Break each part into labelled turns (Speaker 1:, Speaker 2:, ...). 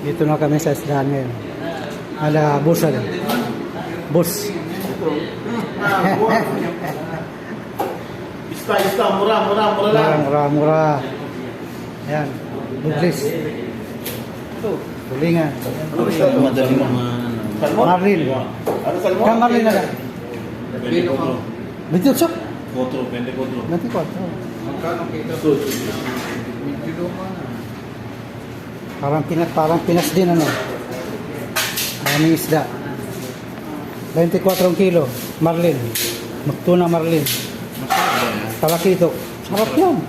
Speaker 1: Dito na kami sa isdahan ngayon. Ala, busa lang. Bus.
Speaker 2: Ista, mura lang.
Speaker 1: Mura. Ayan. Buglis. Tulingan.
Speaker 2: Madali mo
Speaker 1: Marlin.
Speaker 2: Ano salmon?
Speaker 1: Kang Marlin na lang. 28.
Speaker 2: 24.
Speaker 1: 24.
Speaker 2: Magkano kita?
Speaker 1: Parang Pinas din ano. Maraming isda. 24 kilo. Marlin. Magtuna Marlin. Talakito. Sarap yan.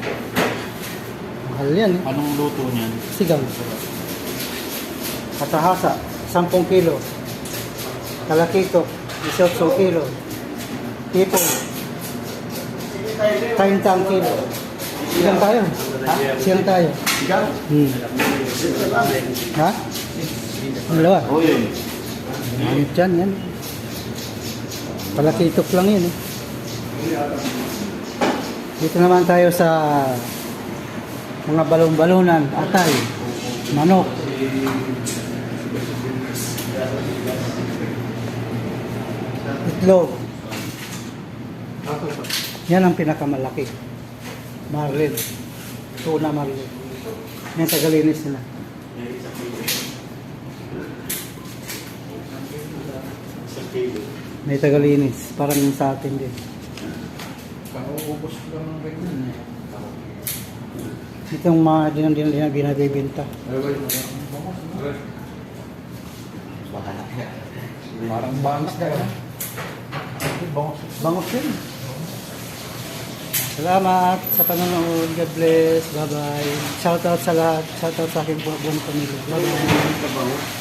Speaker 1: Mahal yan eh.
Speaker 2: Anong luto niyan?
Speaker 1: Sigang. Katahasa. 10 kilo. Talakito. 18 kilo. Tipong. 30 kilo. Sigang tayo. Ha? Sigang tayo.
Speaker 2: Sigang?
Speaker 1: Ha? Dalawa.
Speaker 2: Oo yun.
Speaker 1: Manit yan, yan. Palakitok lang yun eh. Dito naman tayo sa mga balon-balonan, atay, manok. Itlog. Yan ang pinakamalaki. Marlin. Tuna Marlin. Yan sa Galinis nila. May Tagalinis, parang yung sa atin din.
Speaker 2: Kauubos lang ng ganyan eh.
Speaker 1: Itong mga dinang binabibinta.
Speaker 2: Parang bangis na yun.
Speaker 1: Bangos din. Salamat sa panonood. God bless. Bye-bye. Shoutout sa lahat. Shoutout sa aking buong pamilya. Bye-bye.